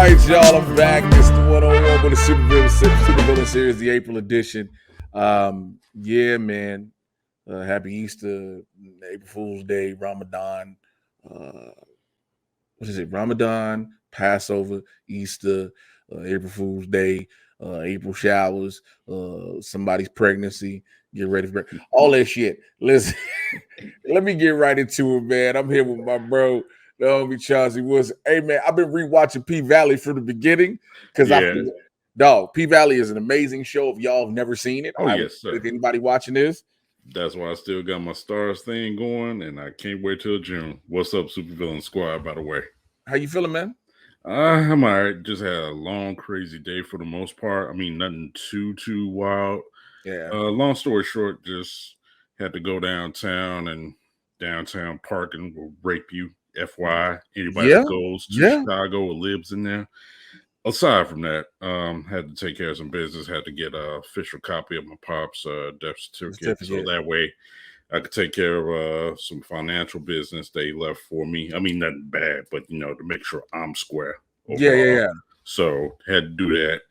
right, y'all. I'm back. It's the 101 with the Supervillain series, the April edition. Yeah, man. Happy Easter, April Fool's Day, Ramadan. What is it? Ramadan, Passover, Easter, April Fool's Day, April showers, somebody's pregnancy. Get ready for all that shit. Listen, let me get right into it, man. I'm here with my bro, the homie Chauncy Woodson. Hey, man, I've been rewatching P Valley from the beginning because P Valley is an amazing show. If y'all have never seen it, I would yes, sir. if anybody watching this. That's why I still got my stars thing going, and I can't wait till June. What's up, Supervillain Squad? By the way, How you feeling, man? I'm all right. Just had a long, crazy day for the most part. I mean, nothing too wild. Yeah. Long story short, just had to go downtown, and downtown parking will rape you. FYI, anybody that goes to Chicago or lives in there. Aside from that, had to take care of some business. Had to get an official copy of my pop's death certificate, so that way I could take care of some financial business they left for me. I mean, nothing bad, but to make sure I'm square. Overall. Yeah. So had to do that.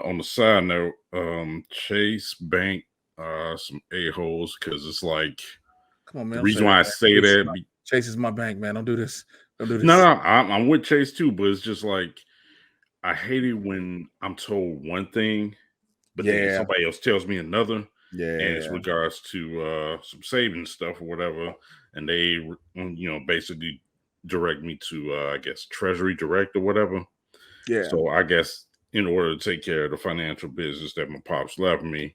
On the side note, Chase Bank, some a-holes, because it's like, come on, man. The reason why I say that, Chase is my bank, man. Don't do this. No, I'm with Chase too, but it's just like, I hate it when I'm told one thing, but then somebody else tells me another. Yeah. And it's regards to some savings stuff or whatever. And they, basically direct me to, I guess, Treasury Direct or whatever. Yeah. So I guess in order to take care of the financial business that my pops left me,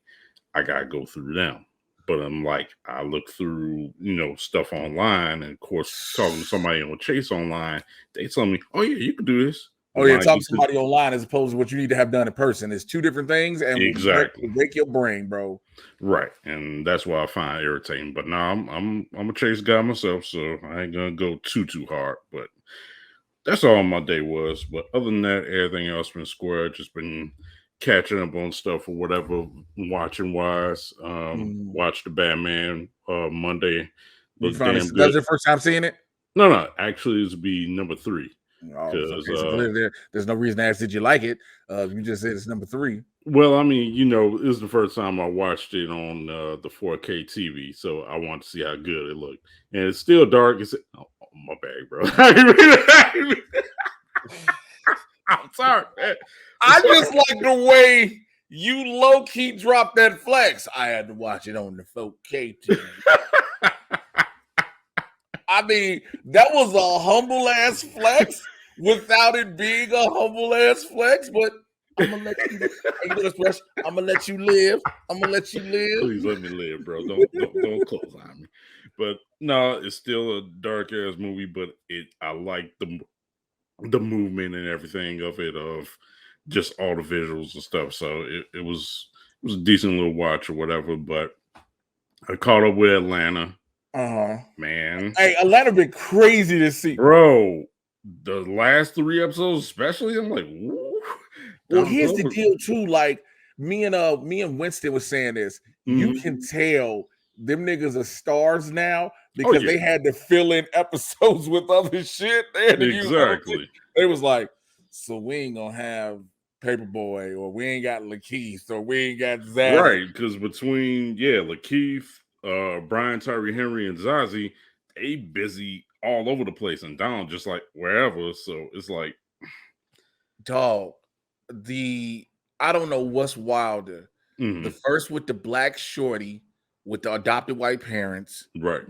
I got to go through them. But I'm like, I look through, stuff online. And of course, talking to somebody on Chase online, they tell me, oh, yeah, you can do this. Oh, yeah, talk to somebody online as opposed to what you need to have done in person. It's two different things, and exactly break your brain, bro. Right, and that's why I find it irritating. But now I'm a Chase guy myself, so I ain't gonna go too hard. But that's all my day was. But other than that, everything else been square. Just been catching up on stuff or whatever, watching wise. Watched the Batman Monday. That was your first time seeing it? No. Actually, this would be number 3. There's no reason to ask, did you like it? You just said it's number 3. Well, I mean, this is the first time I watched it on the 4K TV, so I want to see how good it looked. And it's still dark. Oh, my bad, bro. I'm sorry, man. I just like the way you low-key dropped that flex. I had to watch it on the 4K TV. I mean, that was a humble ass flex without it being a humble ass flex, but I'm gonna let you. I'm gonna let you live. I'm gonna let you live. Please let me live, bro. Don't close on me. But no, it's still a dark ass movie, but I like the movement and everything of it, of just all the visuals and stuff. So it was a decent little watch or whatever. But I caught up with Atlanta. Man. Hey, Atlanta been crazy to see. Bro, the last 3 episodes, especially, I'm like, woo. Well, here's the deal, too. Like, me and Winston was saying this. You can tell them niggas are stars now because they had to fill in episodes with other shit. Exactly. They was like, so we ain't gonna have Paperboy, or we ain't got Lakeith, or we ain't got Zach. Right, because between Lakeith, Brian Tyree Henry, and Zazie, they busy all over the place, and Don just like wherever. So it's like, dog, I don't know what's wilder. The first with the black shorty with the adopted white parents, right?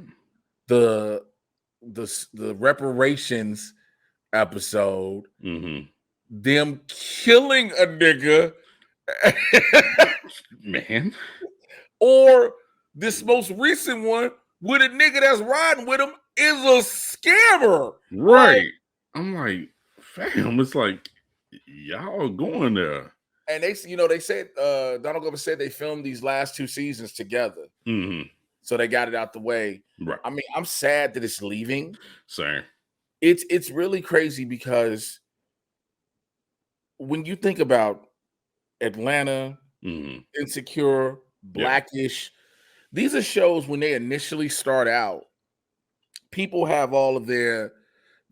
The reparations episode, them killing a nigga, man, or this most recent one with a nigga that's riding with him is a scammer, right? I'm like, fam, it's like y'all going there. And they said Donald Glover said they filmed these last 2 seasons together, so they got it out the way. Right. I mean, I'm sad that it's leaving. Same. It's really crazy because when you think about Atlanta, Insecure, Blackish, these are shows when they initially start out, people have all of their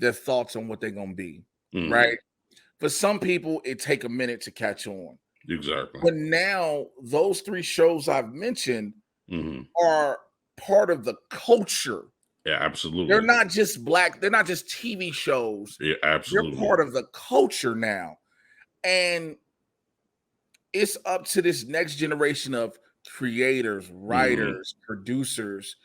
thoughts on what they're gonna be, right? For some people, it take a minute to catch on. Exactly. But now those 3 shows I've mentioned Mhm. are part of the culture. Yeah, absolutely. They're not just TV shows. Yeah, They're absolutely. part of the culture now. And it's up to this next generation of creators, writers, producers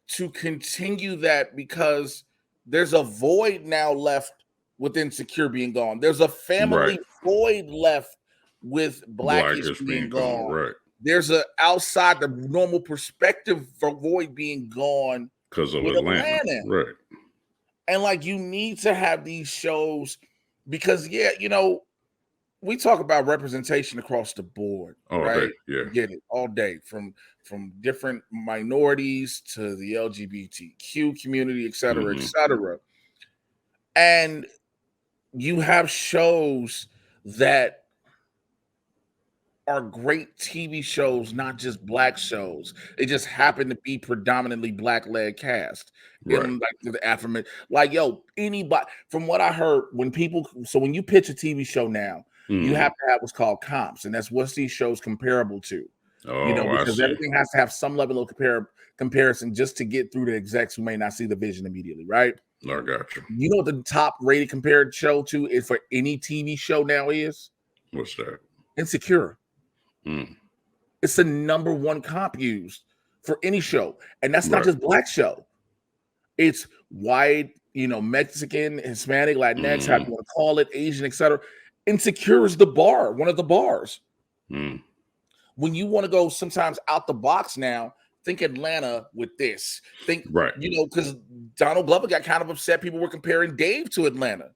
to continue that, because there's a void now left with Insecure being gone. There's a family void left with Blackish being gone. Right. There's a outside the normal perspective void being gone because of with Atlanta. Right. And like, you need to have these shows because, yeah, you know, we talk about representation across the board, All right? day, yeah. Get it all day, from different minorities to the LGBTQ community, et cetera, et cetera. And you have shows that are great TV shows, not just Black shows. They just happen to be predominantly Black-led cast. In like the affirmation, like, yo, anybody, from what I heard, when you pitch a TV show now, you have to have what's called comps, and that's what's these shows comparable to. Because everything has to have some level of comparison just to get through the execs who may not see the vision immediately, right? I got you. You know what the top rated compared show to is for any TV show now is? What's that? Insecure. It's the number 1 comp used for any show, and that's not just Black show. It's white, Mexican, Hispanic, Latinx, how you want to call it, Asian, etc. Insecure is the bar, one of the bars. When you want to go sometimes out the box now, think Atlanta with this. Think, because Donald Glover got kind of upset. People were comparing Dave to Atlanta.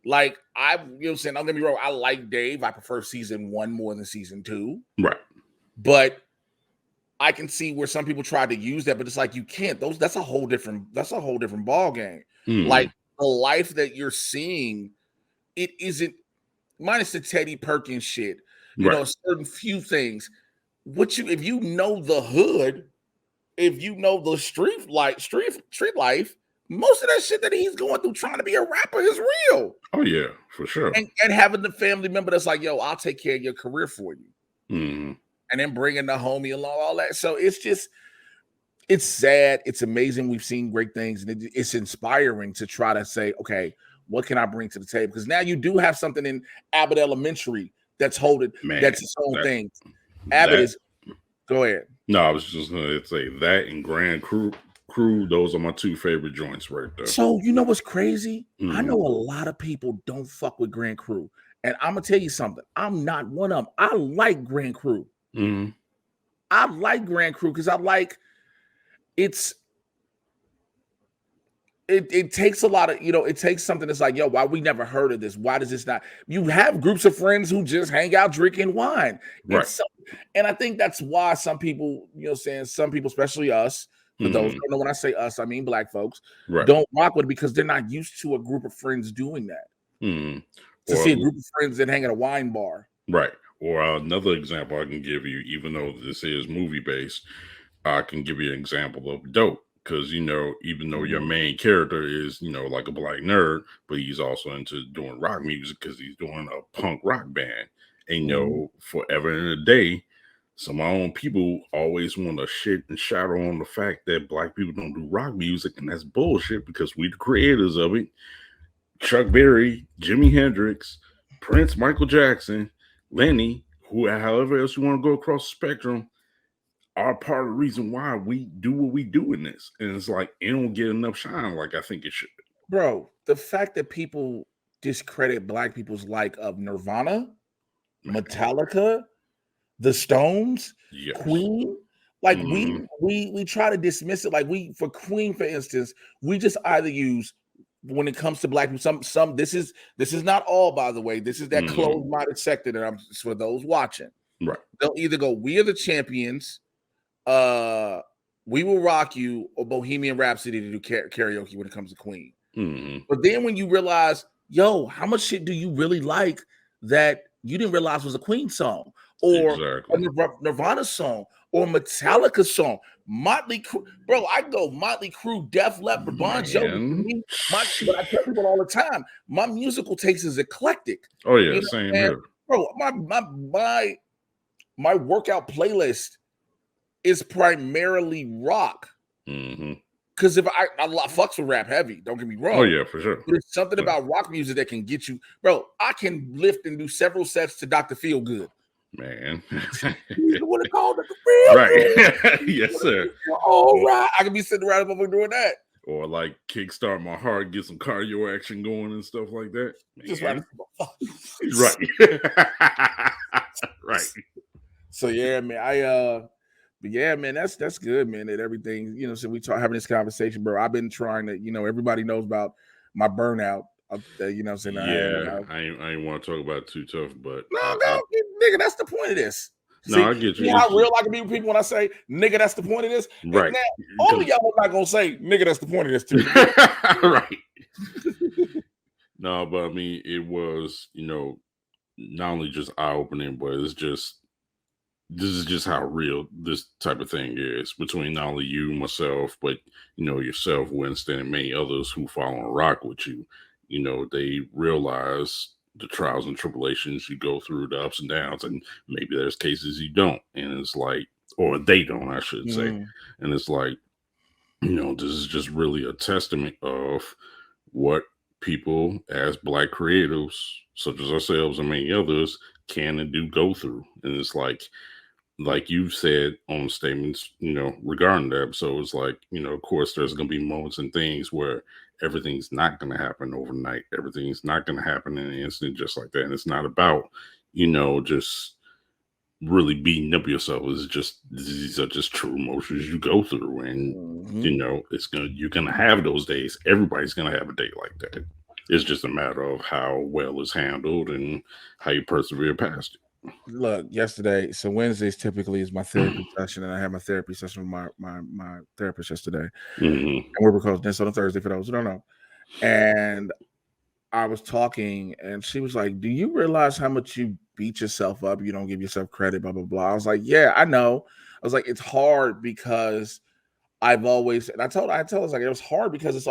Like, don't get me wrong, I like Dave. I prefer season 1 more than season 2. Right. But I can see where some people try to use that, but it's like, you can't. That's a whole different ball game. Like, the life that you're seeing, it isn't, minus the Teddy Perkins shit, certain few things. If you know the hood, if you know the street life, most of that shit that he's going through trying to be a rapper is real. Oh yeah, for sure. And having the family member that's like, yo, I'll take care of your career for you. And then bringing the homie along, all that. So it's sad. It's amazing. We've seen great things, and it's inspiring to try to say, okay, what can I bring to the table? Because now you do have something in Abbott Elementary that's that's its own thing. Abbott is. Go ahead. No, I was just going to say that and Grand Crew. Those are my 2 favorite joints right there. So you know what's crazy? I know a lot of people don't fuck with Grand Crew, and I'm gonna tell you something. I'm not one of them. I like Grand Crew. I like Grand Crew because I like it takes a lot of, it takes something that's like, yo, why we never heard of this? Why does this not? You have groups of friends who just hang out drinking wine. And I think that's why some people, some people, especially us, for those who don't know, when I say us, I mean Black folks, don't rock with it because they're not used to a group of friends doing that. To see a group of friends that hang at a wine bar. Right. Or another example I can give you, even though this is movie based, I can give you an example of Dope. Because, even though your main character is, like a Black nerd, but he's also into doing rock music because he's doing a punk rock band. And, forever and a day, some of my own people always want to shit and shadow on the fact that Black people don't do rock music. And that's bullshit because we the creators of it. Chuck Berry, Jimi Hendrix, Prince, Michael Jackson, Lenny, however else you want to go across the spectrum, are part of the reason why we do what we do in this. And it's like, it don't get enough shine like I think it should. Bro, the fact that people discredit Black people's of Nirvana, Metallica, the Stones, Queen, like we try to dismiss it. Like for Queen, for instance, we just either use, when it comes to Black people, some this is not all, by the way. This is that closed-minded sector that I'm, for those watching. Right. They'll either go, "We Are the Champions," "We Will Rock You," or Bohemian Rhapsody to do karaoke when it comes to Queen. But then when you realize, yo, how much shit do you really like that you didn't realize was a Queen song, or a Nirvana song, or Metallica song. Motley Crue, bro, I go Motley Crue, Def Leppard, Bon Jovi. But I tell people all the time, my musical taste is eclectic. Oh yeah, same here, bro. My workout playlist is primarily rock. Because if I fucks with rap heavy, don't get me wrong. Oh yeah, for sure. There's something about rock music that can get you, bro. I can lift and do several sets to Dr. Feel Good. Man, what it called? Right? Yes, sir. All right, I can be sitting around over doing that, or like kickstart my heart, get some cardio action going and stuff like that. Just right, right. So yeah, man. But yeah, man, that's good, man. That everything, so we having this conversation, bro. I've been trying to, everybody knows about my burnout. Saying yeah, I ain't want to talk about it too tough, but no, nigga, that's the point of this. No, I get you. See how real I can be with people when I say, nigga, that's the point of this? Right. Now, all of y'all are not going to say, nigga, that's the point of this too. Right. No, but I mean, it was, not only just eye-opening, but this is just how real this type of thing is between not only you, myself, but, yourself, Winston, and many others who follow and rock with you. They realize the trials and tribulations you go through, the ups and downs, and maybe there's cases you don't, and it's like, or they don't, I should say, and it's like, this is just really a testament of what people as Black creatives, such as ourselves and many others, can and do go through, and it's like you've said on statements, regarding the episode, it's like, of course, there's going to be moments and things where everything's not going to happen overnight. Everything's not going to happen in an instant, just like that. And it's not about, just really beating up yourself. It's just, these are just true emotions you go through. And, you're going to have those days. Everybody's going to have a day like that. It's just a matter of how well it's handled and how you persevere past it. Look, yesterday, so Wednesdays typically is my therapy session, and I had my therapy session with my therapist yesterday. And we were called this on a Thursday for those who don't know. And I was talking, and she was like, "Do you realize how much you beat yourself up? You don't give yourself credit, blah blah blah." I was like, "Yeah, I know." I was like, "It's hard because I've always," and I told her, like, it was hard because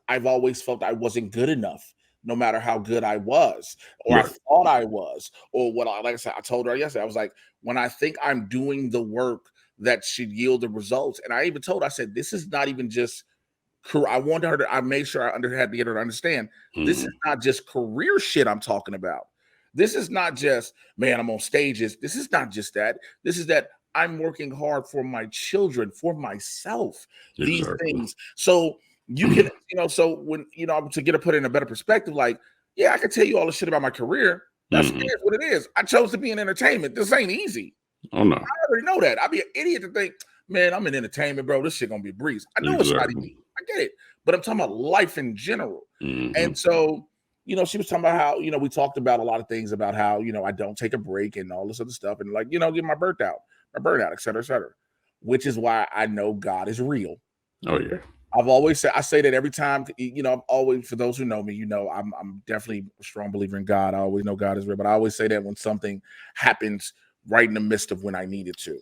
I've always felt I wasn't good enough. No matter how good I was, or I thought I was, or what like I said, I told her yesterday, I was like, when I think I'm doing the work that should yield the results. And I even told her, I said, this is not even just career. I wanted her to, I made sure I had to get her to understand, this is not just career shit I'm talking about. This is not just, man, I'm on stages. This is not just that. This is that I'm working hard for my children, for myself, these things. So you can, so when, to get to put it in a better perspective, like, yeah, I can tell you all the shit about my career. That's what it is. I chose to be in entertainment. This ain't easy. Oh, no. I already know that. I'd be an idiot to think, man, I'm in entertainment, bro. This shit gonna be a breeze. I know it's not easy. I get it. But I'm talking about life in general. And so, she was talking about how, we talked about a lot of things about how, I don't take a break and all this other stuff. And like, get my burnout, et cetera, which is why I know God is real. Oh, yeah. I've always said, I say that every time, I've always, for those who know me, I'm definitely a strong believer in God. I always know God is real, but I always say that when something happens right in the midst of when I need it to.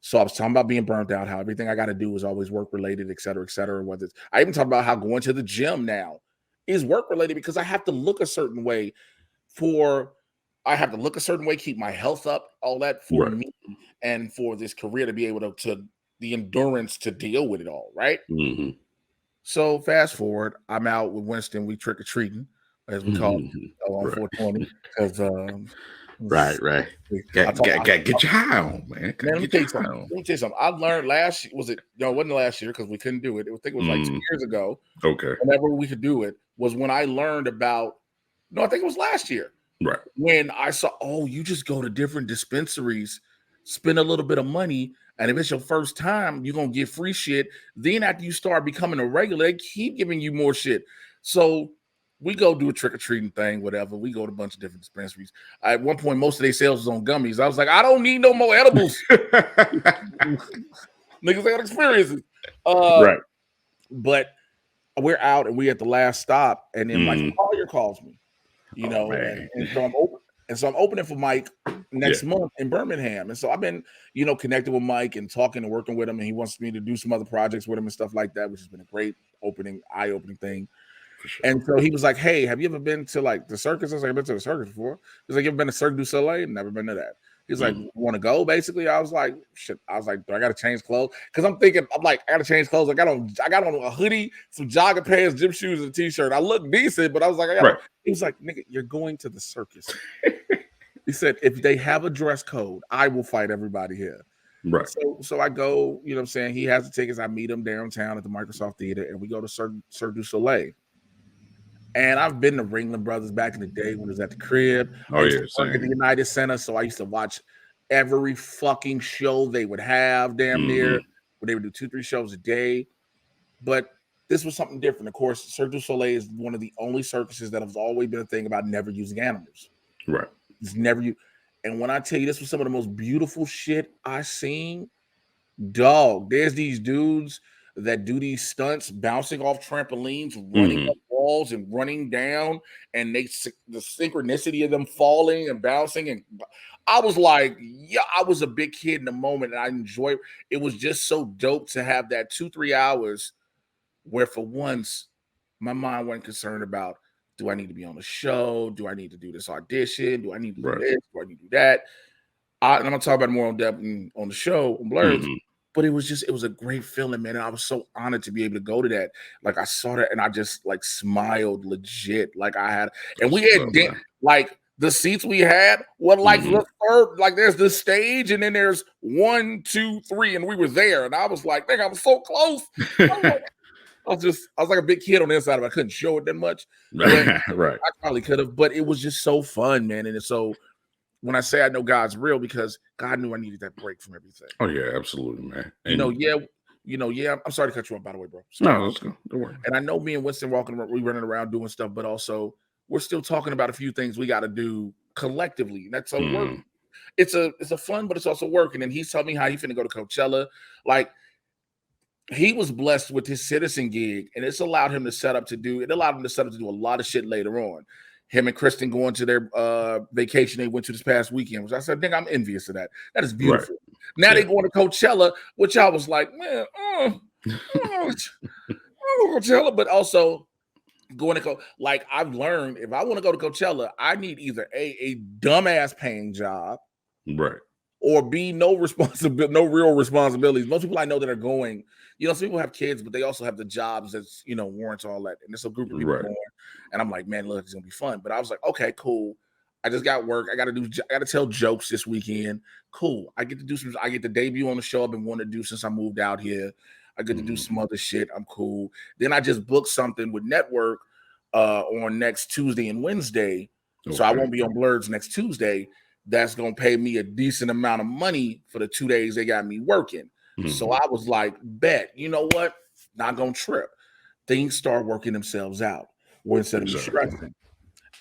So I was talking about being burnt out, how everything I got to do is always work related, et cetera, et cetera. Whether it's, I even talked about how going to the gym now is work related because I have to look a certain way keep my health up, all that for me and for this career to be able to the endurance to deal with it all, right? So fast forward, I'm out with Winston. We trick or treating, as we call it, on 420. Because right. Got get your high on, man. Let me tell you something. I learned last year. It wasn't last year because we couldn't do it. I think it was like 2 years ago. Okay. Whenever we could do it was when I learned about. No, I think it was last year. Right. When I saw, you just go to different dispensaries, spend a little bit of money. And if it's your first time, you're going to get free shit. Then after you start becoming a regular, they keep giving you more shit. So we go do a trick-or-treating thing, whatever. We go to a bunch of different dispensaries. At one point, most of their sales was on gummies. I was like, I don't need no more edibles. Niggas got experiences. Right. But we're out and we at the last stop. And then Mike Collier calls me. And so I'm opening for Mike. next month in Birmingham. And so I've been, connected with Mike and talking and working with him, and he wants me to do some other projects with him and stuff like that, which has been a great eye-opening thing. Sure. And so he was like, "Hey, have you ever been to like the circus?" I was like, "I've been to the circus before." He's like, "You ever been to Cirque du Soleil?" Never been to that. He's like, "Want to go?" Basically, I was like, "Shit." I was like, "Do I got to change clothes?" Because I'm like, I got to change clothes. I got on a hoodie, some jogging pants, gym shoes, and a t-shirt. I look decent, but I was like, He was like, "Nigga, you're going to the circus." He said, "If they have a dress code, I will fight everybody here." Right. So I go, you know what I'm saying? He has the tickets. I meet him downtown at the Microsoft Theater, and we go to Cirque du Soleil. And I've been to Ringling Brothers back in the day when it was at the crib. I used to work at the United Center, so I used to watch every fucking show they would have damn near, where they would do 2-3 shows a day. But this was something different. Of course, Cirque du Soleil is one of the only circuses that has always been a thing about never using animals. Right. It's never you. And when I tell you this was some of the most beautiful shit I seen, dog, there's these dudes that do these stunts, bouncing off trampolines, running up walls and running down, and the synchronicity of them falling and bouncing. And I was like, yeah, I was a big kid in the moment, and I enjoyed it. It was just so dope to have that 2-3 hours where for once my mind wasn't concerned about, do I need to be on the show? Do I need to do this audition? Do I need to do this? Do I need to do that? And I'm gonna talk about it more on depth on the show on Blurs. But it was a great feeling, man. And I was so honored to be able to go to that. Like I saw that and I just like smiled legit. Like I had, and we had like the seats we had were like the third, like there's the stage, and then there's 1, 2, 3, and we were there. And I was like, I was so close. I was like a big kid on the inside of it. I couldn't show it that much. Right. I probably could have, but it was just so fun, man. And so when I say I know God's real, because God knew I needed that break from everything. Oh yeah, absolutely, man. And I'm sorry to cut you off, by the way, bro. No, let's go. Don't worry. And I know me and Winston we running around doing stuff, but also we're still talking about a few things we got to do collectively. That's a work. It's a fun, but it's also work. And then he's telling me how he finna go to Coachella. Like he was blessed with his Citizen gig, and it's allowed him to set up to do a lot of shit later on. Him and Kristen going to their vacation they went to this past weekend, which I said, I'm envious of that. That is beautiful. Right. Now they going to Coachella, which I was like, man, Coachella, but also going to like I've learned if I want to go to Coachella, I need either a dumbass paying job, right, or B, no real responsibilities. Most people I know that are going, some people have kids, but they also have the jobs that's warrants all that, and there's a group of people going. And I'm like, man, look, it's gonna be fun. But I was like, okay, cool. I just got work. I got to tell jokes this weekend. Cool. I get to debut on the show I've been wanting to do since I moved out here. I get to do some other shit. I'm cool. Then I just booked something with Network on next Tuesday and Wednesday. Okay. So I won't be on Blurs next Tuesday. That's gonna pay me a decent amount of money for the 2 days they got me working. So I was like, bet, you know what? Not gonna trip. Things start working themselves out. Instead of me stressing.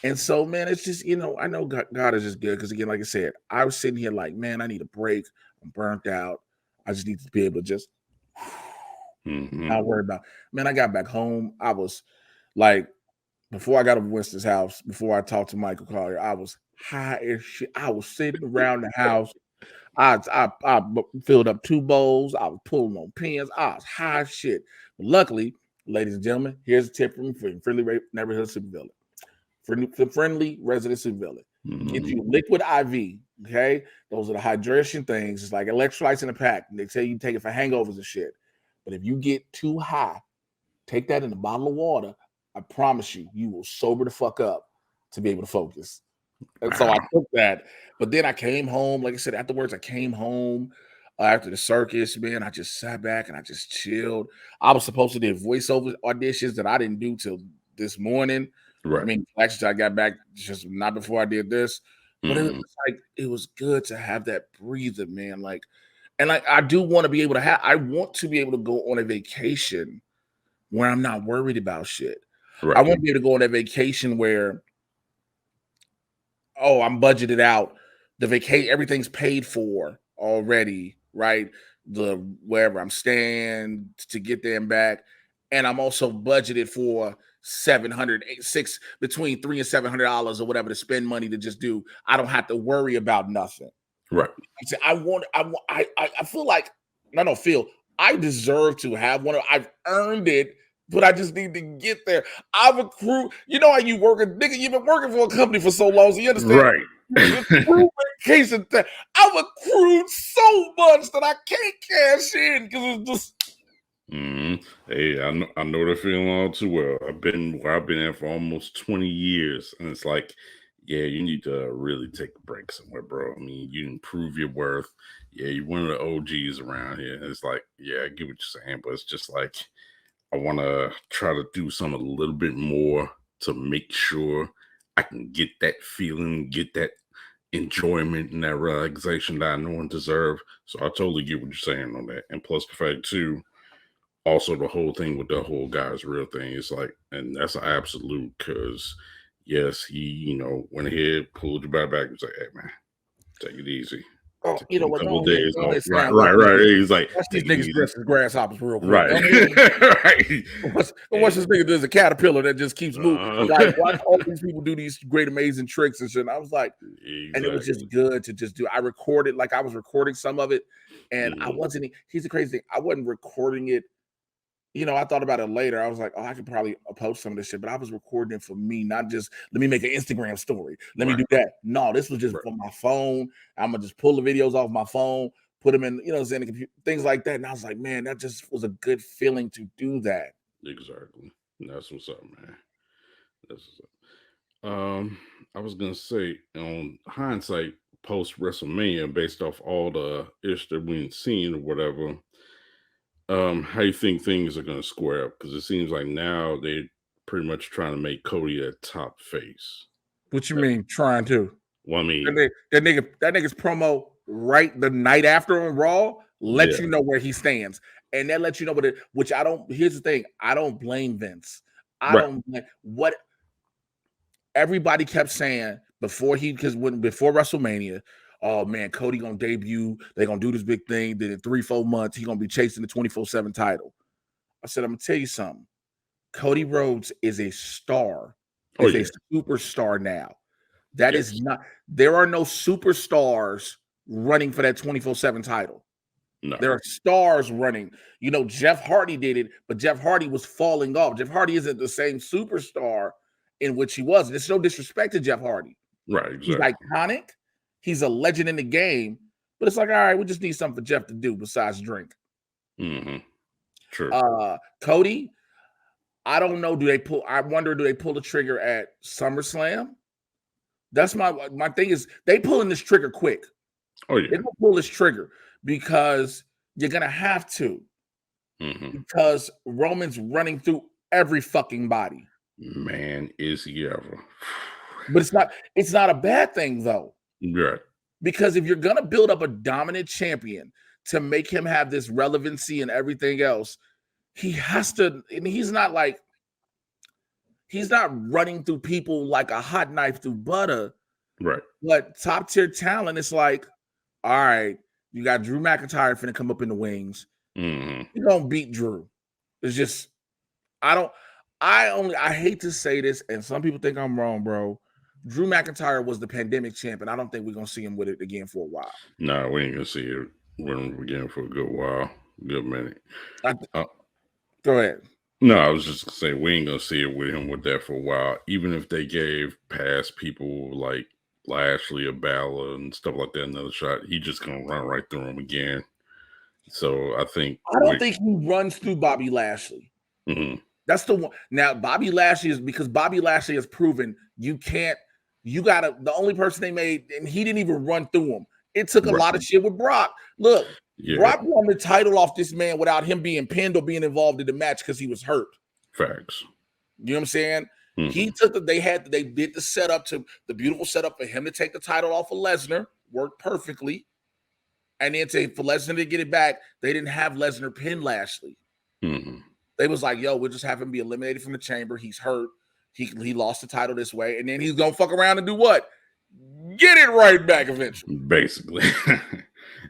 And so, man, it's just, I know God is just good. Because again, like I said, I was sitting here like, man, I need a break. I'm burnt out. I just need to be able to just not worry about. Man, I got back home. I was like, before I got to Winston's house, before I talked to Michael Collier, I was high as shit. I was sitting around the house. I filled up 2 bowls. I was pulling on pins. I was high as shit. But luckily, ladies and gentlemen, here's a tip from Friendly Neighborhood Supervillain. Friendly Resident Supervillain. Get you liquid IV, okay? Those are the hydration things. It's like electrolytes in a pack. They tell you take it for hangovers and shit. But if you get too high, take that in a bottle of water. I promise you will sober the fuck up to be able to focus. And so I took that. But then I came home. Like I said, afterwards, I came home after the circus, man. I just sat back and I just chilled. I was supposed to do voiceover auditions that I didn't do till this morning. Right. I mean, actually, I got back just not before I did this. But it was like, it was good to have that breather, man. Like, and like, I do want to be able to I want to be able to go on a vacation where I'm not worried about shit. Right. I want to be able to go on a vacation where, I'm budgeted out. The vacation, everything's paid for already, right? Wherever I'm staying to get there and back. And I'm also budgeted for between $300 and $700 or whatever to spend money to just do. I don't have to worry about nothing. Right. I feel like I don't feel I deserve to have one. I've earned it, but I just need to get there. I've accrued. You know how you work, nigga. You've been working for a company for so long, so you understand. Right. I've accrued so much that I can't cash in because it's just. Hey, I know the feeling all too well. I've been at for almost 20 years, and it's like, yeah, you need to really take a break somewhere, bro. I mean, you improve your worth. Yeah, you're one of the OGs around here. And it's like, yeah, I get what you're saying, but it's just like I want to try to do something a little bit more to make sure I can get that feeling, get that enjoyment and that relaxation that I know and deserve. So I totally get what you're saying on that. And plus the fact too, also the whole thing with the whole guy's real thing is like, and that's an absolute, because yes, he, went ahead, pulled your back, and was like, hey man, take it easy. Oh, you know what? A couple days off. Right. He's like, watch these niggas dressed as grasshoppers real quick. Right. Right. Watch this nigga does a caterpillar that just keeps moving. Like, watch all these people do these great, amazing tricks and shit. And I was like, and it was just good to just do. I recorded, like I was recording some of it, and I wasn't. Here's the crazy thing: I wasn't recording it. I thought about it later. I was like, oh, I could probably post some of this shit, but I was recording it for me, not just let me make an Instagram story. Let me do that. No, this was just for my phone. I'm going to just pull the videos off my phone, put them in, the computer, things like that. And I was like, man, that just was a good feeling to do that. Exactly. That's what's up, man. That's what's up. I was going to say, on hindsight, post WrestleMania, based off all the ish that we've seen or whatever, how you think things are going to square up? Because it seems like now they're pretty much trying to make Cody a top face. What you mean trying to? Well, I mean, that nigga's promo right the night after on Raw lets you know where he stands, and that lets you know which I don't. Here's the thing: I don't blame Vince. I don't blame what everybody kept saying before WrestleMania. Oh man, Cody gonna debut. They're gonna do this big thing. Then in 3-4 months, he's gonna be chasing the 24/7 title. I said, I'm gonna tell you something. Cody Rhodes is a star. Is a superstar now. That is not. There are no superstars running for that 24/7 title. No. There are stars running. Jeff Hardy did it, but Jeff Hardy was falling off. Jeff Hardy isn't the same superstar in which he was. There's no disrespect to Jeff Hardy. Right. Exactly. He's iconic. He's a legend in the game, but it's like, all right, we just need something for Jeff to do besides drink. True. Cody, I don't know. I wonder, do they pull the trigger at SummerSlam? That's my thing is they pulling this trigger quick. Oh yeah. They're gonna pull this trigger because you're gonna have to. Because Roman's running through every fucking body. Man, is he ever. But it's not a bad thing though. Right. Because if you're gonna build up a dominant champion to make him have this relevancy and everything else, he has to, and he's not running through people like a hot knife through butter. Right. But top tier talent, it's like, all right, you got Drew McIntyre finna come up in the wings. You're gonna beat Drew. It's just, I hate to say this, and some people think I'm wrong, bro. Drew McIntyre was the pandemic champion. I don't think we're gonna see him with it again for a while. No, we ain't gonna see it again for a good while, good minute. Go ahead. No, I was just gonna say we ain't gonna see it with him with that for a while. Even if they gave past people like Lashley or Balor and stuff like that another shot, he just gonna run right through him again. So I don't think he runs through Bobby Lashley. That's the one. Now Bobby Lashley is because Bobby Lashley has proven the only person they made, and he didn't even run through him. It took a lot of shit with Brock. Look, Brock won the title off this man without him being pinned or being involved in the match because he was hurt. Facts. You know what I'm saying? He took they did the setup to the beautiful setup for him to take the title off of Lesnar, worked perfectly. And then for Lesnar to get it back, they didn't have Lesnar pin Lashley. They was like, yo, we'll just have him be eliminated from the chamber. He's hurt. He lost the title this way. And then he's going to fuck around and do what? Get it right back eventually. Basically.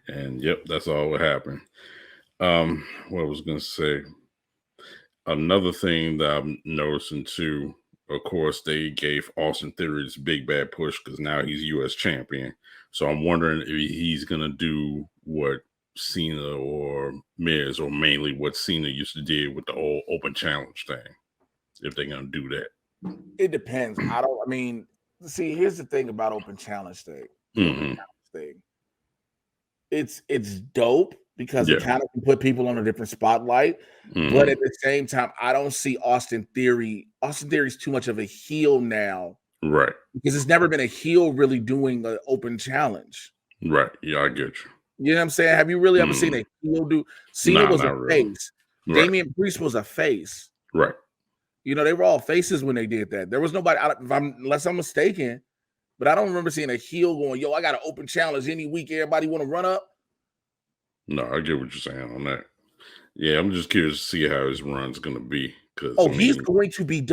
And, yep, that's all what happened. What I was going to say. Another thing that I'm noticing too, of course, they gave Austin Theory this big bad push because now he's U.S. champion. So I'm wondering if he's gonna do what Cena or Miz, or mainly what Cena used to do with the old open challenge thing. If they're gonna do that, it depends. I mean, see, here's the thing about open challenge thing. The open challenge thing. It's dope because it kind of can put people on a different spotlight. But at the same time, I don't see Austin Theory. Austin Theory's too much of a heel now. Right. Because it's never been a heel really doing an open challenge. Right. Yeah, I get you. You know what I'm saying? Have you really ever seen a heel do? Cena was a face. Right. Damian Priest was a face. Right. You know, they were all faces when they did that. There was nobody, unless I'm mistaken, but I don't remember seeing a heel going, yo, I got an open challenge any week. Everybody want to run up? No, I get what you're saying on that. Yeah, I'm just curious to see how his run's going to be. He's going to be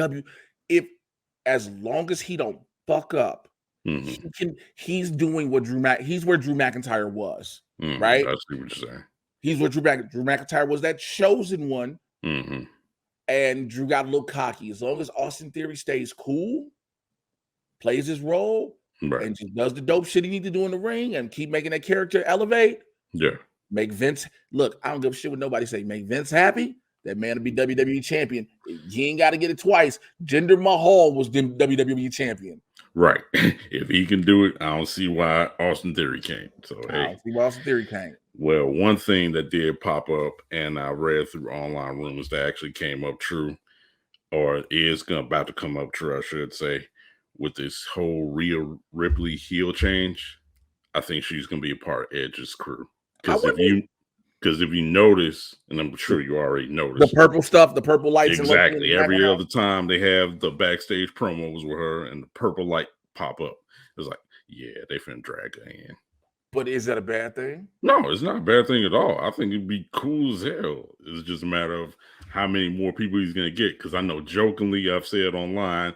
as long as he don't fuck up, he's doing what he's where Drew McIntyre was, right? I see what you're saying. He's what Drew McIntyre was, that chosen one. And Drew got a little cocky. As long as Austin Theory stays cool, plays his role, and just does the dope shit he needs to do in the ring and keep making that character elevate. Yeah. Make Vince look. I don't give a shit what nobody say. Make Vince happy. That man will be WWE champion. He ain't got to get it twice. Jinder Mahal was the WWE champion. Right. If he can do it, I don't see why Austin Theory can't. So I don't see why Austin Theory can't. Well, one thing that did pop up, and I read through online rumors that actually came up true, or is about to come up true, I should say, with this whole Rhea Ripley heel change. I think she's going to be a part of Edge's crew. Because if you notice, and I'm sure you already noticed, the purple stuff, the purple lights. Exactly. Every other time they have the backstage promos with her and the purple light pop up. It's like, yeah, they finna drag her in. But is that a bad thing? No, it's not a bad thing at all. I think it'd be cool as hell. It's just a matter of how many more people he's going to get. Because I know jokingly I've said online,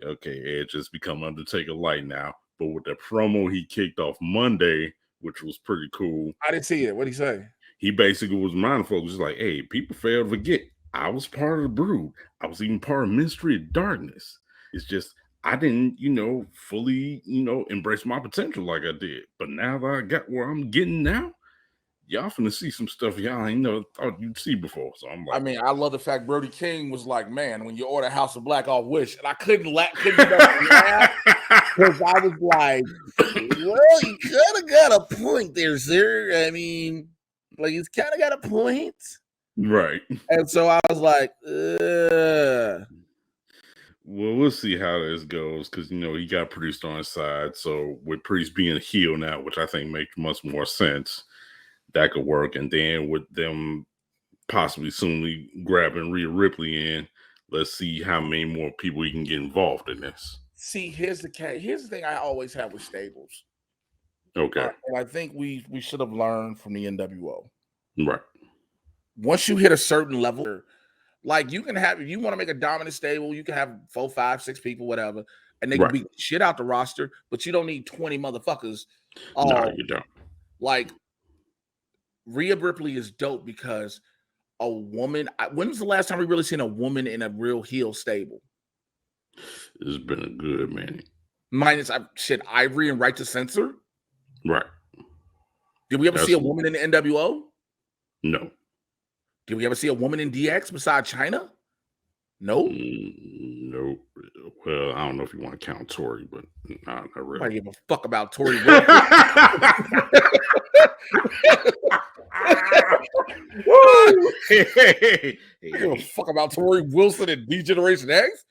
okay, Edge has become Undertaker light now. But with the promo he kicked off Monday, which was pretty cool. I didn't see it. What'd he say? He basically was reminding folks, like, hey, people fail to forget. I was part of the Brood. I was even part of Ministry of Darkness. It's just, I didn't, fully, embrace my potential like I did. But now that I got where I'm getting now, y'all finna see some stuff y'all ain't thought you'd see before. So I'm like, I mean, I love the fact Brody King was like, man, when you order House of Black, I'll wish. And I couldn't laugh because I was like, well, you kind of got a point there, sir. I mean, like, he's kind of got a point. Right. And so I was like, well, we'll see how this goes because, he got produced on his side. So with Priest being a heel now, which I think makes much more sense, that could work. And then with them possibly soonly grabbing Rhea Ripley in, let's see how many more people he can get involved in this. See, here's the thing I always have with stables. Okay. And I think we should have learned from the NWO. Right. Once you hit a certain level, like you can have, if you want to make a dominant stable, you can have 4, 5, 6 people, whatever, and they can beat shit out the roster, but you don't need 20 motherfuckers. No, you don't. Like, Rhea Ripley is dope because a woman. When's the last time we really seen a woman in a real heel stable? It's been a good minute. Minus Ivory and Right to Censor. Right. Did we ever see a woman in the NWO? No. Did we ever see a woman in DX besides China? No. No. Well, I don't know if you want to count Tori, but not really. I don't give a fuck about Tori. Hey. I give a fuck about Tori Wilson and D-Generation X.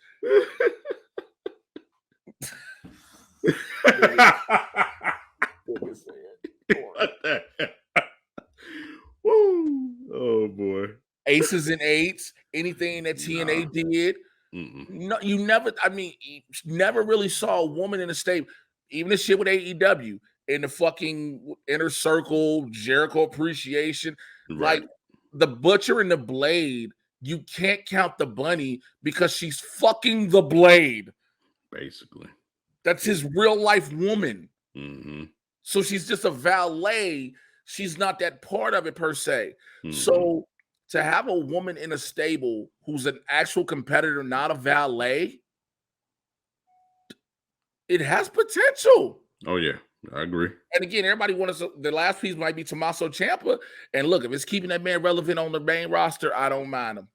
Woo. Oh boy. Aces and eights, anything that TNA did. No, you never really saw a woman in a stable. Even the shit with AEW in the fucking Inner Circle, Jericho Appreciation. Right. Like the Butcher and the Blade, you can't count the Bunny because she's fucking the Blade. Basically. That's his real life woman. Mm-hmm. So she's just a valet. She's not that part of it per se. So to have a woman in a stable who's an actual competitor, not a valet, it has potential. Oh yeah, I agree. And again, everybody wants the last piece might be Tommaso Ciampa. And look, if it's keeping that man relevant on the main roster, I don't mind him.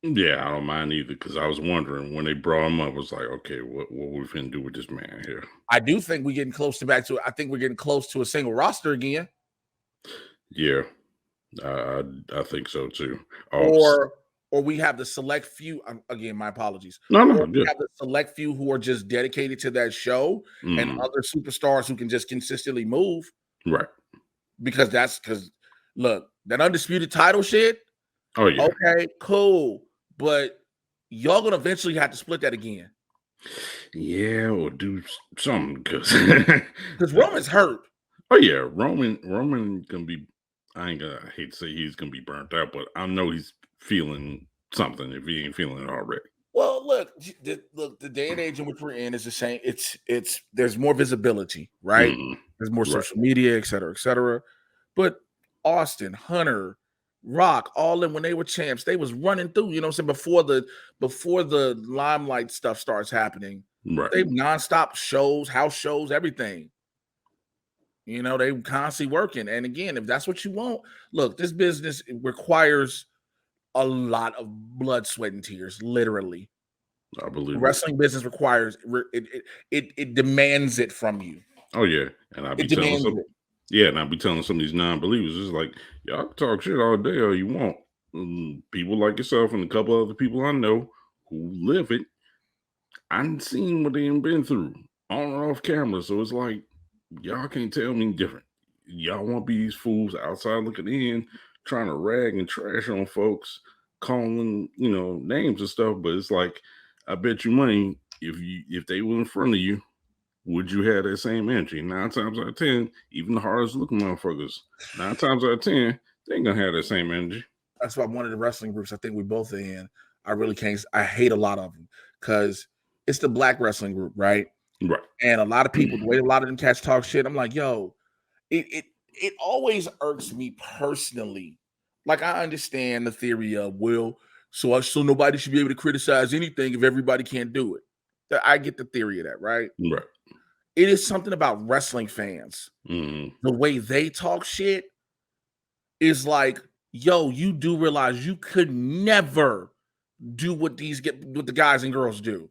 Yeah, I don't mind either because I was wondering when they brought him up, I was like, okay, what we finna do with this man here? I do think we're getting close to back to. I think we're getting close to a single roster again. Yeah, I think so too. Or we have the select few. Again, my apologies. No, Or we good. have the select few who are just dedicated to that show, and other superstars who can just consistently move. Right. Because look, that undisputed title shit. Oh yeah. Okay, cool. But y'all gonna eventually have to split that again. Yeah, or do something because Roman's hurt. Oh yeah, Roman gonna be. I hate to say he's gonna be burnt out, but I know he's feeling something if he ain't feeling it already. Well, look, the day and age in which we're in is the same. It's there's more visibility, right? There's more social media, et cetera, et cetera. But Austin, Hunter, Rock, all in when they were champs, they was running through, you know what I'm saying, before the limelight stuff starts happening. Right. They nonstop shows, house shows, everything. You know, they constantly working. And again, if that's what you want, look, this business requires a lot of blood, sweat, and tears, literally. I believe wrestling business requires it demands it from you. Oh yeah, and I'll be telling some. Yeah, and I'll be telling some of these non-believers, it's like y'all can talk shit all day all you want. People like yourself and a couple other people I know who live it. I've seen what they've been through on and off camera, so it's like y'all can't tell me different. Y'all want to be these fools outside looking in, trying to rag and trash on folks, calling names and stuff. But it's like, I bet you money if they were in front of you, would you have that same energy? 9 times out of 10, even the hardest looking motherfuckers, 9 times out of 10, they ain't gonna have that same energy. That's why one of the wrestling groups I think we both are in. I really can't. I hate a lot of them because it's the black wrestling group, right? Right. And a lot of people, the way a lot of them cats talk shit, I'm like, yo, it always irks me personally. Like, I understand the theory of, well, so nobody should be able to criticize anything if everybody can't do it. I get the theory of that, right? Right. It is something about wrestling fans. The way they talk shit is like, yo, you do realize you could never do what the guys and girls do.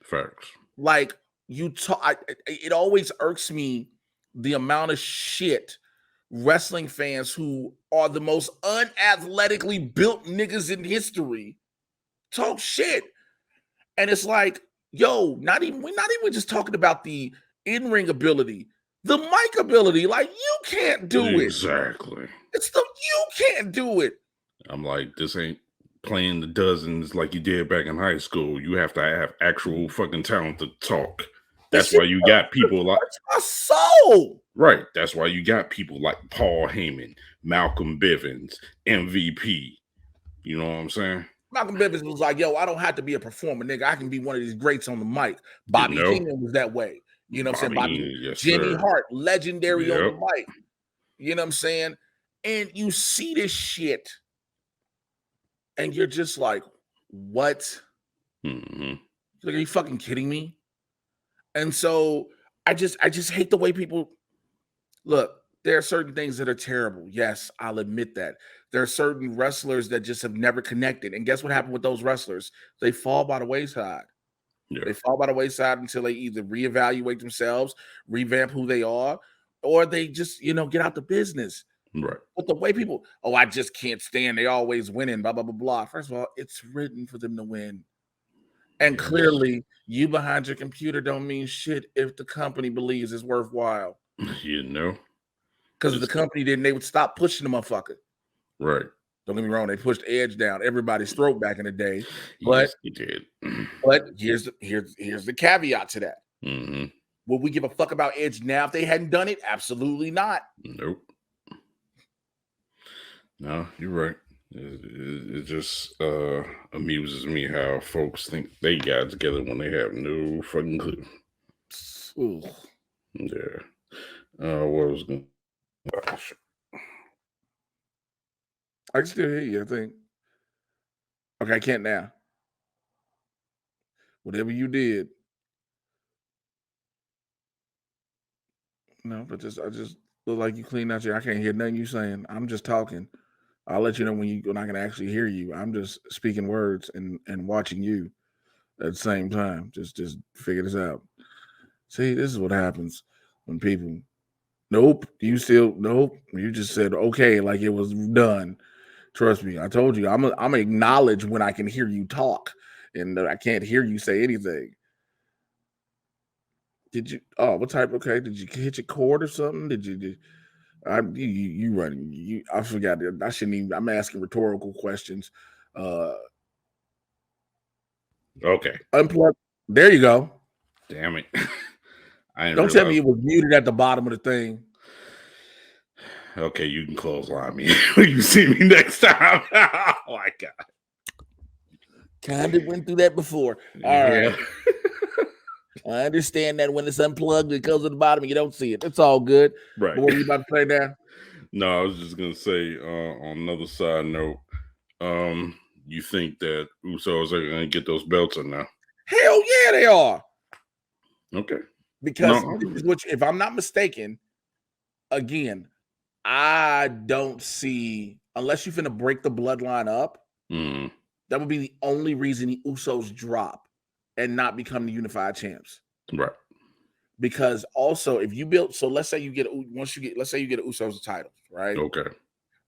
Facts. Like, it always irks me the amount of shit wrestling fans who are the most unathletically built niggas in history talk shit. And it's like, yo, we're not even just talking about the in-ring ability, the mic ability. Like, you can't do it. Exactly. You can't do it. I'm like, this ain't playing the dozens like you did back in high school. You have to have actual fucking talent to talk. That's why you got people like my soul. Right. That's why you got people like Paul Heyman, Malcolm Bivens, MVP. You know what I'm saying? Malcolm Bivens was like, yo, I don't have to be a performer, nigga. I can be one of these greats on the mic. Bobby Heenan was that way. You know what I'm saying? Yes, Jimmy sir. Hart, legendary on the mic. You know what I'm saying? And you see this shit, and you're just like, what? Like, are you fucking kidding me? And so I just hate the way people look. There are certain things that are terrible. Yes, I'll admit that. There are certain wrestlers that just have never connected. And guess what happened with those wrestlers? They fall by the wayside. Yeah. They fall by the wayside until they either reevaluate themselves, revamp who they are, or they just, get out the business. Right. But the way people, I just can't stand, they always winning, blah, blah, blah, blah. First of all, it's written for them to win. And clearly, you behind your computer don't mean shit if the company believes it's worthwhile. Because if the company didn't, they would stop pushing the motherfucker. Right. Don't get me wrong, they pushed Edge down everybody's throat back in the day. But yes, he did. But here's the caveat to that. Would we give a fuck about Edge now if they hadn't done it? Absolutely not. Nope. No, you're right. It just amuses me how folks think they got together when they have no fucking clue. Ooh. Yeah. What was going? I can still hear you, I think. Okay, I can't now. Whatever you did. No, but I just look like you clean out your. I can't hear nothing you saying. I'm just talking. I'll let you know when I can actually hear you. I'm just speaking words and watching you at the same time. Just figure this out. See, this is what happens when people. Nope, you still nope. You just said okay, like it was done. Trust me, I told you. I'm acknowledge when I can hear you talk, and I can't hear you say anything. Did you? Oh, what type? Okay, did you hit your cord or something? You running? I forgot. I shouldn't even. I'm asking rhetorical questions. Okay. Unplug. There you go. Damn it. I didn't Don't tell realize. me it was muted at the bottom of the thing. Okay, you can clothesline me when you see me next time. Oh my God. Kind of went through that before. All right. I understand that when it's unplugged, it goes at the bottom and you don't see it. It's all good. Right. But what were you about to say now? No, I was just gonna say on another side note, you think that Usos are gonna get those belts or no? Hell yeah, they are. Okay. Because this is if I'm not mistaken, again, I don't see unless you're finna break the bloodline up. That would be the only reason the Usos drop and not become the unified champs. Right. Because also, if you build, so let's say you get let's say you get an Usos title, right? Okay.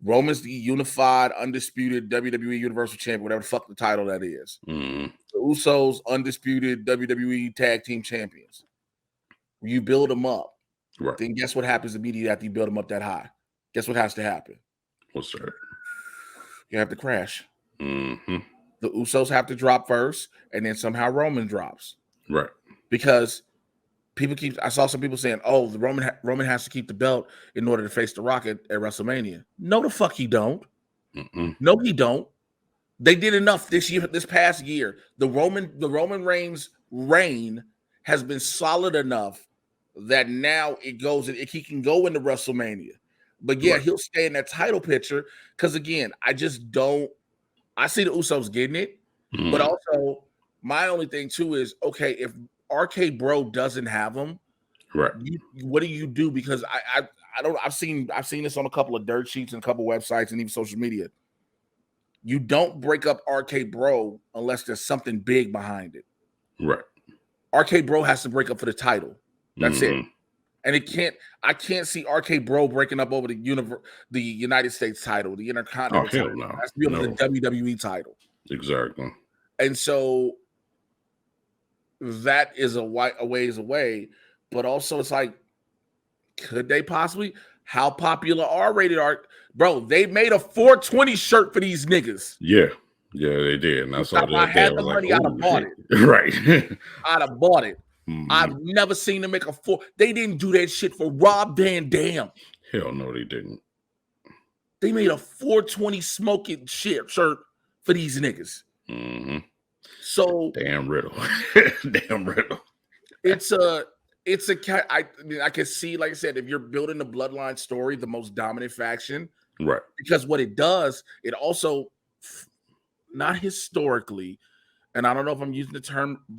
Roman's the unified, undisputed WWE Universal Champion, whatever the fuck the title that is. The Usos undisputed WWE Tag Team Champions. You build them up, right? Then guess what happens immediately after you build them up that high? Guess what has to happen? What's that? You have to crash. The Usos have to drop first, and then somehow Roman drops. Right. Because I saw some people saying, "Oh, the Roman has to keep the belt in order to face the Rock at WrestleMania." No, the fuck he don't. No, he don't. They did enough this past year. The Roman Reigns reign has been solid enough that now he can go into WrestleMania. But yeah, he'll stay in that title picture because again, I just don't. I see the Usos getting it, but also my only thing too is okay if RK Bro doesn't have them, right? What do you do? Because I don't. I've seen this on a couple of dirt sheets and a couple of websites and even social media. You don't break up RK Bro unless there's something big behind it. Right. RK Bro has to break up for the title. That's it. And I can't see RK Bro breaking up over the United States title, the Intercontinental title. No. It has to be over the WWE title. Exactly. And so that is a ways away. But also it's like, could they possibly? How popular are rated R? Bro, they made a 420 shirt for these niggas. Yeah, they did. And I saw that. I had the money, I'd have bought it. Right. I'd have bought it. I've never seen them make a 4. They didn't do that shit for Rob Van Dam. Hell no, they didn't. They made a 420 smoking shirt for these niggas. So damn Riddle. Damn Riddle. It's a cat. I mean, I can see, like I said, if you're building the bloodline story, the most dominant faction, right? Because what it does, it also, not historically, and I don't know if I'm using the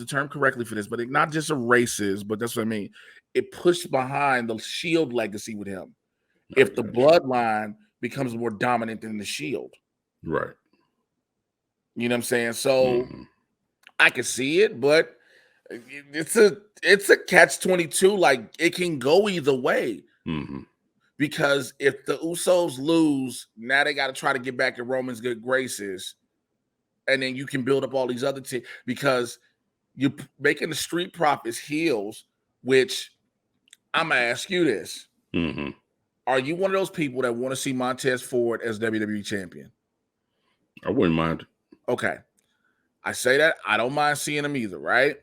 term correctly for this, but it not just erases, but that's what I mean. It pushed behind the Shield legacy with him. If the bloodline becomes more dominant than the Shield, right? You know what I'm saying? So I can see it, but it's a catch-22. Like it can go either way. Because if the Usos lose, now they got to try to get back in Roman's good graces, and then you can build up all these other teams because you're making the Street Profits heels. Which I'm gonna ask you this: Are you one of those people that want to see Montez Ford as WWE champion? I wouldn't mind. Okay, I say that I don't mind seeing him either. Right?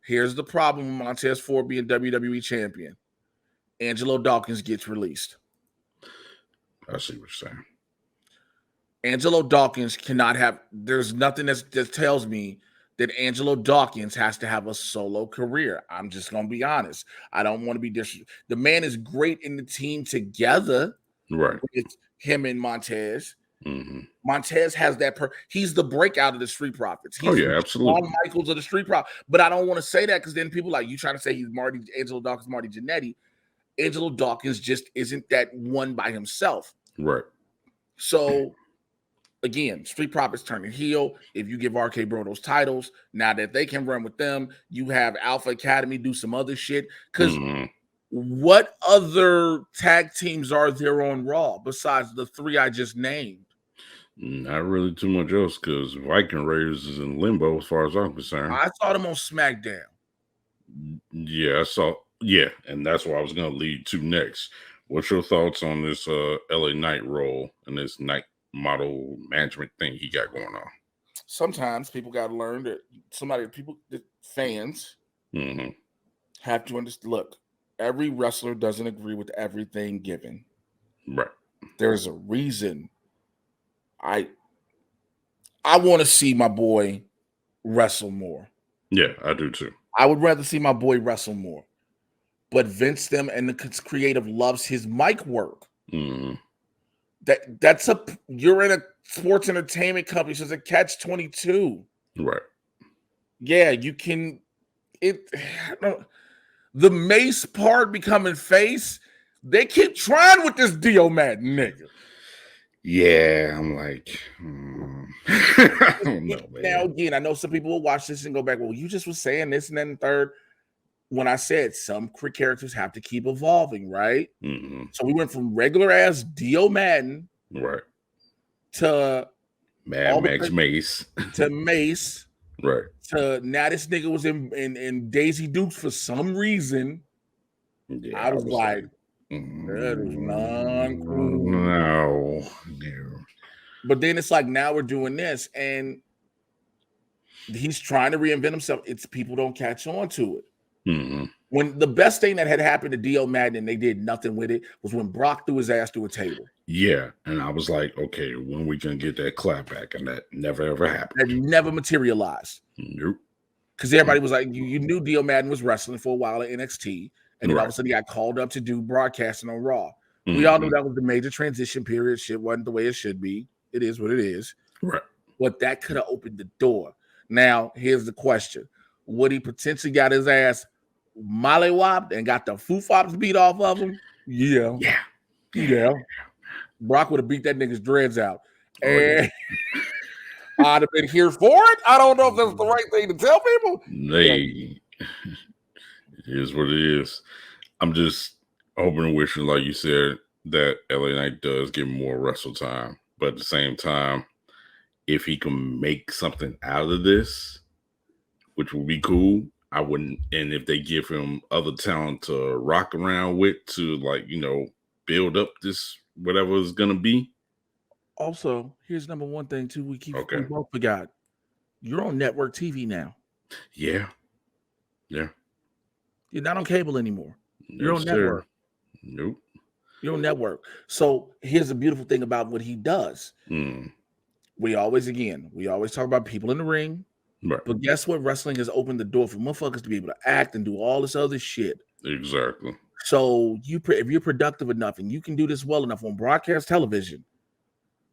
Here's the problem with Montez Ford being WWE champion. Angelo Dawkins gets released. I see what you're saying. Angelo Dawkins cannot have. There's nothing that tells me that Angelo Dawkins has to have a solo career. I'm just gonna be honest. I don't want to be disrespectful. The man is great in the team together, right? With him and Montez, Mm-hmm. Montez has that. He's the breakout of the Street Profits. He's absolutely. Shawn Michaels of the Street Profits. But I don't want to say that because then people like you trying to say he's Angelo Dawkins, Marty Jannetty. Angelo Dawkins just isn't that one by himself. Right. So again, Street Profits turning heel. If you give RK Bro those titles, now that they can run with them, you have Alpha Academy do some other shit. Because what other tag teams are there on Raw besides the 3 I just named? Not really too much else because Viking Raiders is in limbo as far as I'm concerned. I saw them on SmackDown. Yeah, I saw. Yeah, and that's what I was going to lead to next. What's your thoughts on this LA Knight role and this Knight model management thing he got going on? Sometimes people got to learn that fans have to understand. Look, every wrestler doesn't agree with everything given. Right. There's a reason. I want to see my boy wrestle more. Yeah, I do too. I would rather see my boy wrestle more. But Vince them and the creative loves his mic work. That's you're in a sports entertainment company, so it's a catch-22. Right. Yeah, you can the Mace part becoming face. They keep trying with this Dio Madden nigga. Yeah, I'm like, I don't know, man. Now again, I know some people will watch this and go back, well, you just was saying this and then the third. When I said some characters have to keep evolving, right? So we went from regular ass Dio Madden, right, to Mad Max Mace, to Mace, right, to now this nigga was in Daisy Dukes for some reason. Yeah, I was like, that is non-cool. No. But then it's like now we're doing this, and he's trying to reinvent himself. It's people don't catch on to it. When the best thing that had happened to Dio Madden and they did nothing with it was when Brock threw his ass through a table. Yeah, and I was like, okay, when we gonna get that clap back? And that never ever happened. That never materialized. Nope. Because everybody was like, you knew Dio Madden was wrestling for a while at NXT, and then all of a sudden he got called up to do broadcasting on Raw. We all knew that was the major transition period. Shit wasn't the way it should be. It is what it is. Right. But that could have opened the door. Now, here's the question. Would he potentially got his ass mollywopped and got the foo-fops beat off of him? Yeah. Brock would have beat that nigga's dreads out. And I'd have been here for it. I don't know if that's the right thing to tell people. It is what it is. I'm just hoping and wishing, like you said, that LA Knight does get more wrestle time. But at the same time, if he can make something out of this, which would be cool, I wouldn't. And if they give him other talent to rock around with to, like, build up this whatever it's gonna be. Also, here's number one thing too. We both forgot. You're on network TV now. Yeah. You're not on cable anymore. You're on network. Nope. You're on network. So here's the beautiful thing about what he does. We always talk about people in the ring. Right. But guess what? Wrestling has opened the door for motherfuckers to be able to act and do all this other shit. Exactly. So if you're productive enough and you can do this well enough on broadcast television,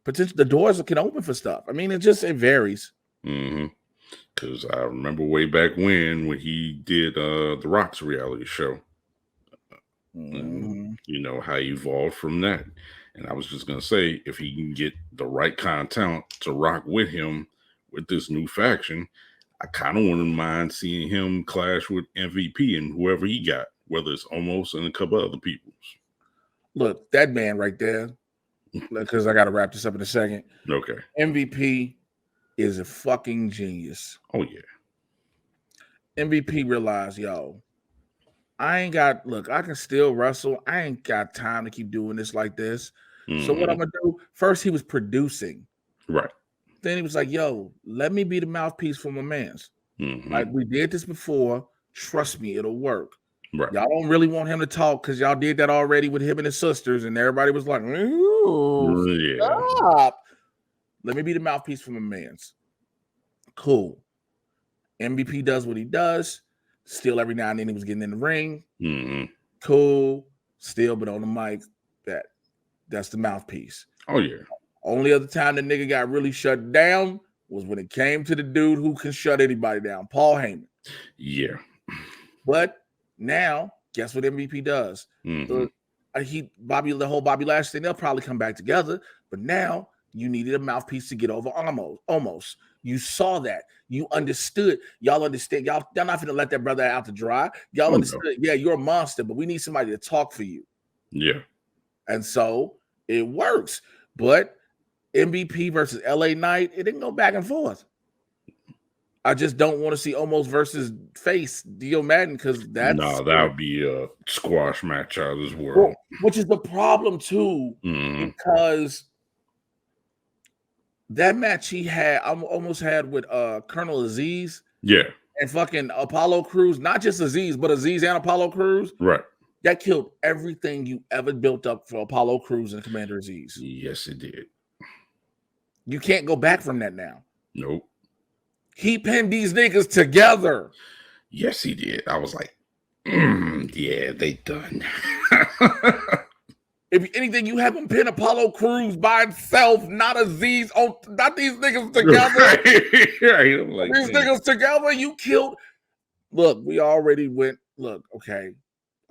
potentially the doors can open for stuff. I mean, it varies. Because I remember way back when he did the Rock's reality show. And, how he evolved from that. And I was just going to say, if he can get the right kind of talent to rock with him with this new faction, I kind of wouldn't mind seeing him clash with MVP and whoever he got, whether it's Omos and a couple other people. Look, that man right there, because I got to wrap this up in a second. Okay. MVP is a fucking genius. Oh, yeah. MVP realized, I can still wrestle. I ain't got time to keep doing this like this. So what I'm going to do, first he was producing. Right. Then he was like, let me be the mouthpiece for my mans. Like, we did this before. Trust me, it'll work. Right. Y'all don't really want him to talk because y'all did that already with him and his sisters, and everybody was like, ooh, stop. Let me be the mouthpiece for my mans. Cool. MVP does what he does. Still, every now and then he was getting in the ring. Cool. Still, but on the mic, that's the mouthpiece. Oh, yeah. Only other time the nigga got really shut down was when it came to the dude who can shut anybody down, Paul Heyman. Yeah. But now, guess what MVP does? Mm-hmm. The whole Bobby Lashley thing, they'll probably come back together. But now you needed a mouthpiece to get over almost. You saw that. You understood. Y'all understand. Y'all not going to let that brother out to dry. Y'all understood. No. Yeah, you're a monster, but we need somebody to talk for you. Yeah. And so it works. But MVP versus LA Knight, it didn't go back and forth. I just don't want to see Omos versus Face Dio Madden because that's that would be a squash match out of this world. Well, which is the problem too, because that match he had, almost had with Colonel Aziz, yeah, and fucking Apollo Crews, not just Aziz, but Aziz and Apollo Crews, right? That killed everything you ever built up for Apollo Crews and Commander Aziz. Yes, it did. You can't go back from that now. Nope. He pinned these niggas together. Yes, he did. I was like, yeah, they done. If anything, you have him pin Apollo Crews by himself, not Aziz, not these niggas together. Right. I'm like, these niggas together, you killed. Look, we already went. Look, okay.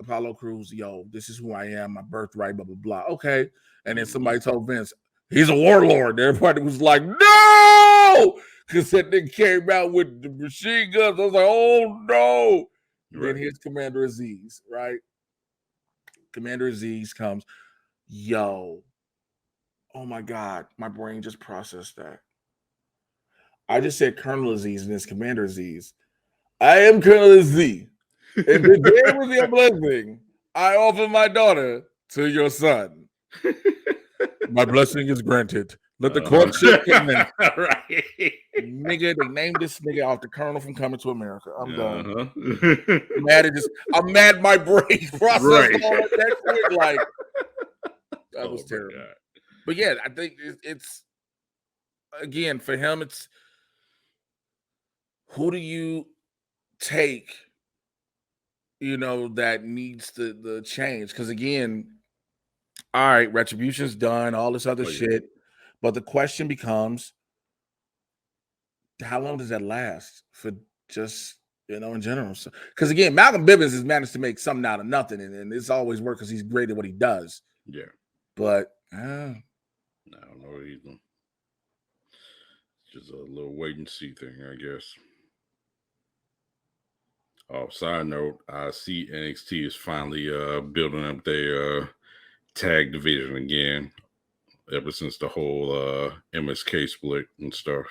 Apollo Crews, yo, this is who I am, my birthright, blah, blah, blah. Okay. And then somebody told Vince, he's a warlord. Everybody was like, no! Because that nigga came out with the machine guns. I was like, oh, no. Right. Then here's Commander Aziz, right? Commander Aziz comes. Yo. Oh, my God. My brain just processed that. I just said Colonel Aziz and it's Commander Aziz. I am Colonel Aziz. If the day was your blessing, I offer my daughter to your son. My blessing is granted. Let the courtship commence. Right. Nigga, they named this nigga off the Colonel from Coming to America. I'm done. I'm mad my brain processed all of that shit. Like, that was terrible. God. But yeah, I think it's again, for him, it's who do you take, that needs the change? Because again, all right, Retribution's done, all this other shit. But the question becomes, how long does that last for just, in general? Because again, Malcolm Bivens has managed to make something out of nothing, and it's always worked because he's great at what he does. Yeah. But I don't know either. It's just a little wait and see thing, I guess. Oh, side note, I see NXT is finally building up their tag division again. Ever since the whole MSK split and stuff.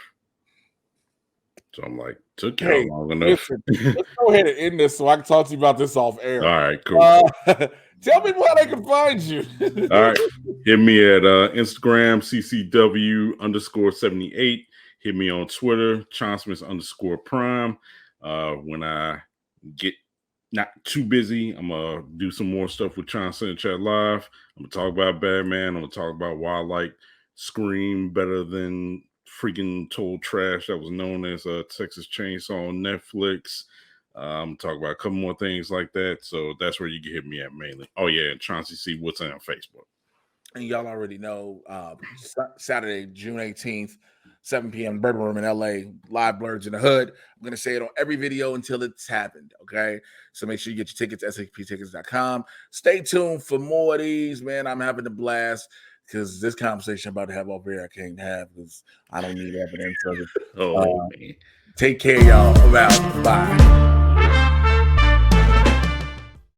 So I'm like, took y'all long enough. Listen, let's go ahead and end this so I can talk to you about this off air. All right, cool. Tell people how they can find you. All right. Hit me at Instagram, CCW_78. Hit me on Twitter, Chauncy_prime. When I get not too busy, I'm going to do some more stuff with Chauncy and Chat Live. I'm going to talk about Batman. I'm going to talk about why I like Scream better than freaking Total Trash that was known as Texas Chainsaw on Netflix. I'm going to talk about a couple more things like that. So that's where you can hit me at mainly. Oh, yeah, and Chauncy C. Woodson on Facebook. And y'all already know, Saturday, June 18th, 7 p.m. Bourbon Room in LA, live Blurs in the Hood. I'm going to say it on every video until it's happened, okay? So make sure you get your tickets, shptickets.com. Stay tuned for more of these, man. I'm having a blast because this conversation I'm about to have over here I can't have because I don't need evidence of it. Man. Take care, y'all. I'm out. Bye.